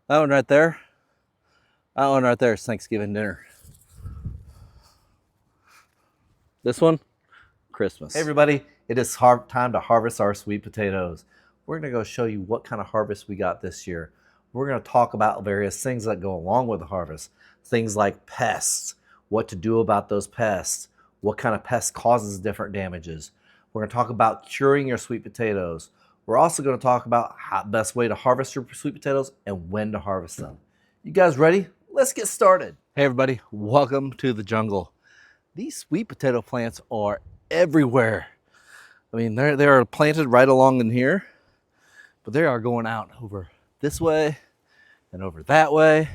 That one right there. That one right there is Thanksgiving dinner. This one, Christmas. Hey everybody, it is time to harvest our sweet potatoes. We're gonna go show you what kind of harvest we got this year. We're gonna talk about various things that go along with the harvest. Things like pests, what to do about those pests, what kind of pest causes different damages. We're gonna talk about curing your sweet potatoes. We're also gonna talk about how best way to harvest your sweet potatoes and when to harvest them. You guys ready? Let's get started. Hey everybody, welcome to the jungle. These sweet potato plants are everywhere. I mean, they are planted right along in here, but they are going out over this way and over that way.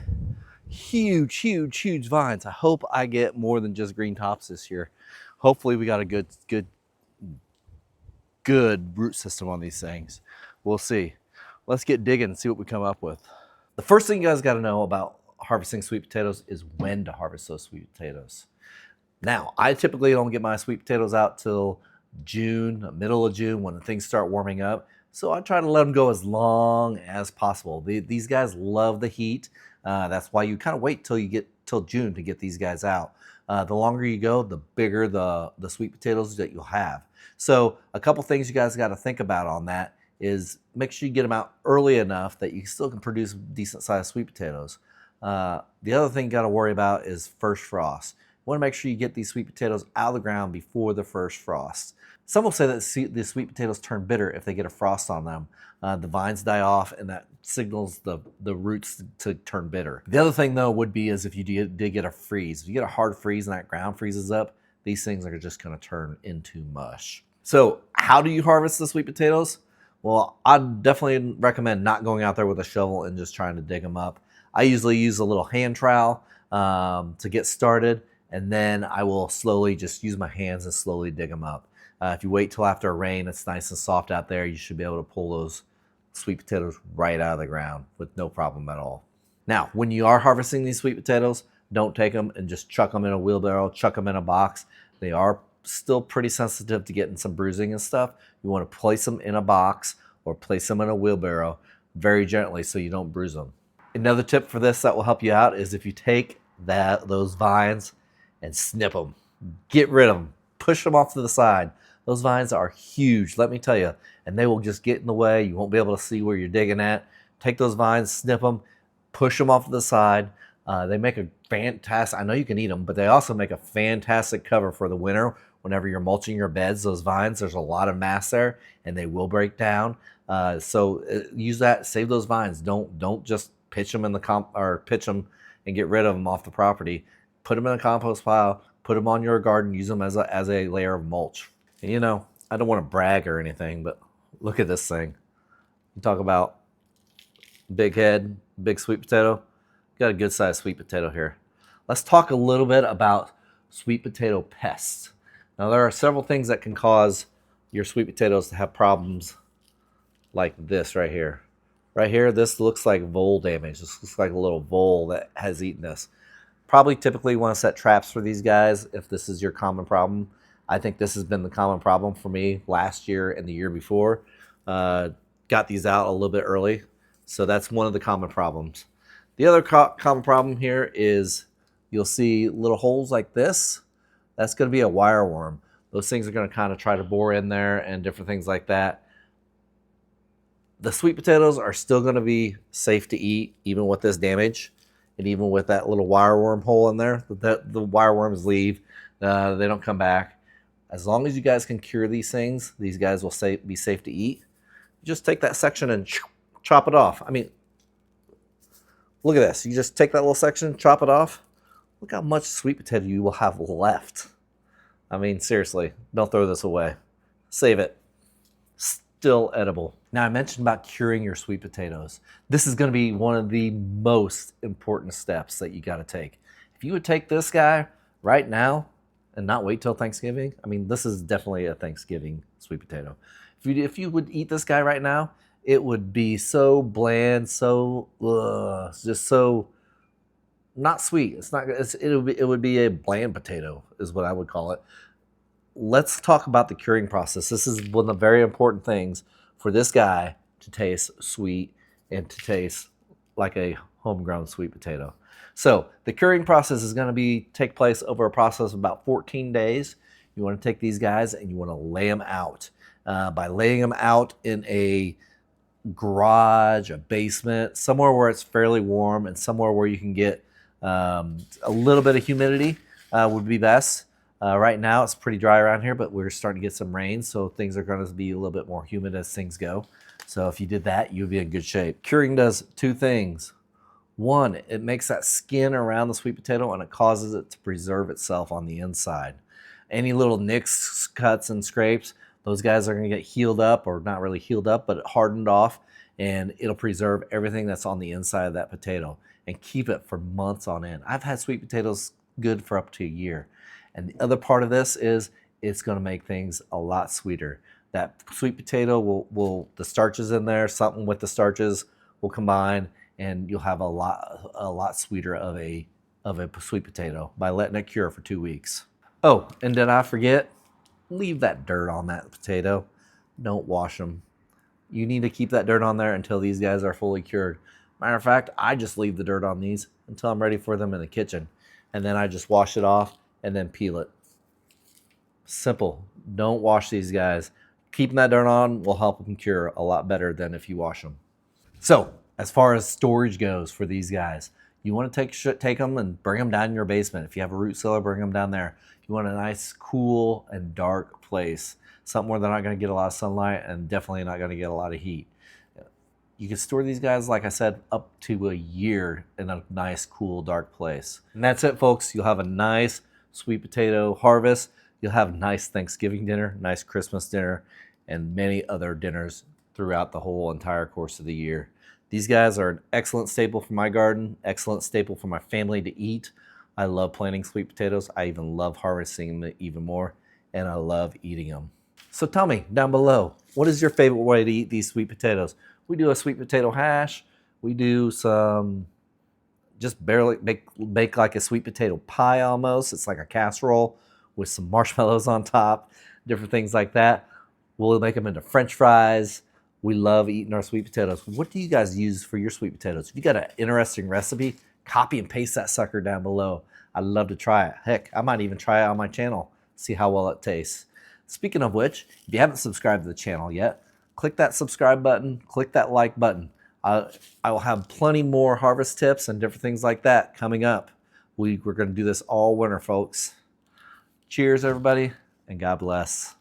Huge, huge, huge vines. I hope I get more than just green tops this year. Hopefully we got a good root system on these things. We'll see. Let's get digging and see what we come up with. The first thing you guys got to know about harvesting sweet potatoes is when to harvest those sweet potatoes. Now, I typically don't get my sweet potatoes out till June, middle of June, when things start warming up. So I try to let them go as long as possible. These guys love the heat. That's why you kind of wait till you get till June to get these guys out. The longer you go, the bigger the sweet potatoes that you'll have. So a couple things you guys got to think about on that is make sure you get them out early enough that you still can produce decent sized sweet potatoes. The other thing you got to worry about is first frost. You want to make sure you get these sweet potatoes out of the ground before the first frost. Some will say that the sweet potatoes turn bitter if they get a frost on them. The vines die off and that signals the roots to turn bitter. The other thing though would be is if you did get a freeze. If you get a hard freeze and that ground freezes up, these things are just going to turn into mush. So how do you harvest the sweet potatoes? Well, I'd definitely recommend not going out there with a shovel and just trying to dig them up. I usually use a little hand trowel to get started, and then I will slowly just use my hands and slowly dig them up. If you wait till after a rain, it's nice and soft out there, you should be able to pull those sweet potatoes right out of the ground with no problem at all. Now, when you are harvesting these sweet potatoes, don't take them and just chuck them in a wheelbarrow, chuck them in a box. They are still pretty sensitive to getting some bruising and stuff. You want to place them in a box or place them in a wheelbarrow very gently so you don't bruise them. Another tip for this that will help you out is if you take those vines and snip them, get rid of them, push them off to the side. Those vines are huge, let me tell you, and they will just get in the way. You won't be able to see where you're digging at. Take those vines, snip them, push them off to the side. They make a fantastic, I know you can eat them, but they also make a fantastic cover for the winter. Whenever you're mulching your beds, those vines, there's a lot of mass there and they will break down. So use that, save those vines. Don't just pitch them in the pitch them and get rid of them off the property. Put them in a compost pile, put them on your garden, use them as a layer of mulch. And, you know, I don't want to brag or anything, but look at this thing. You talk about big head, big sweet potato. Got a good sized sweet potato here. Let's talk a little bit about sweet potato pests. Now there are several things that can cause your sweet potatoes to have problems like this right here. Right here, this looks like vole damage. This looks like a little vole that has eaten this. Probably typically want to set traps for these guys if this is your common problem. I think this has been the common problem for me last year and the year before. Got these out a little bit early. So that's one of the common problems. The other common problem here is you'll see little holes like this. That's going to be a wireworm. Those things are going to kind of try to bore in there and different things like that. The sweet potatoes are still going to be safe to eat even with this damage and even with that little wireworm hole in there. The wireworms leave. They don't come back. As long as you guys can cure these things, these guys will be safe to eat. Just take that section and chop it off. I mean, look at this. You just take that little section, chop it off. Look how much sweet potato you will have left. I mean, seriously, don't throw this away. Save it. Still edible. Now, I mentioned about curing your sweet potatoes. This is going to be one of the most important steps that you got to take. If you would take this guy right now and not wait till Thanksgiving, I mean, this is definitely a Thanksgiving sweet potato. If you would eat this guy right now, it would be so bland, so just so not sweet. It would be a bland potato is what I would call it. Let's talk about the curing process. This is one of the very important things for this guy to taste sweet and to taste like a homegrown sweet potato. So the curing process is going to take place over a process of about 14 days. You want to take these guys and you want to lay them out. By laying them out in a garage, a basement, somewhere where it's fairly warm and somewhere where you can get a little bit of humidity would be best. Right now it's pretty dry around here, but we're starting to get some rain, so things are going to be a little bit more humid as things go. So if you did that, you'd be in good shape. Curing does two things. One, it makes that skin around the sweet potato and it causes it to preserve itself on the inside. Any little nicks, cuts, and scrapes, those guys are going to get healed up, or not really healed up, but hardened off, and it'll preserve everything that's on the inside of that potato and keep it for months on end. I've had sweet potatoes good for up to a year. And the other part of this is it's going to make things a lot sweeter. That sweet potato will the starches in there, something with the starches will combine, and you'll have a lot sweeter of a sweet potato by letting it cure for 2 weeks. Oh, and did I forget? Leave that dirt on that potato. Don't wash them. You need to keep that dirt on there until these guys are fully cured. Matter of fact, I just leave the dirt on these until I'm ready for them in the kitchen. And then I just wash it off and then peel it. Simple. Don't wash these guys. Keeping that dirt on will help them cure a lot better than if you wash them. So, as far as storage goes for these guys, you want to take them and bring them down in your basement. If you have a root cellar, bring them down there. You want a nice, cool, and dark place. Something where they're not going to get a lot of sunlight and definitely not going to get a lot of heat. You can store these guys, like I said, up to a year in a nice, cool, dark place. And that's it, folks. You'll have a nice sweet potato harvest. You'll have a nice Thanksgiving dinner, nice Christmas dinner, and many other dinners throughout the whole entire course of the year. These guys are an excellent staple for my garden, excellent staple for my family to eat. I love planting sweet potatoes. I even love harvesting them even more, and I love eating them. So tell me down below, what is your favorite way to eat these sweet potatoes? We do a sweet potato hash. We do some, just barely bake like a sweet potato pie almost. It's like a casserole with some marshmallows on top, different things like that. We'll make them into French fries. We love eating our sweet potatoes. What do you guys use for your sweet potatoes? If you got an interesting recipe, copy and paste that sucker down below. I'd love to try it. Heck, I might even try it on my channel, see how well it tastes. Speaking of which, if you haven't subscribed to the channel yet, click that subscribe button, click that like button. I will have plenty more harvest tips and different things like that coming up. We're going to do this all winter, folks. Cheers, everybody, and God bless.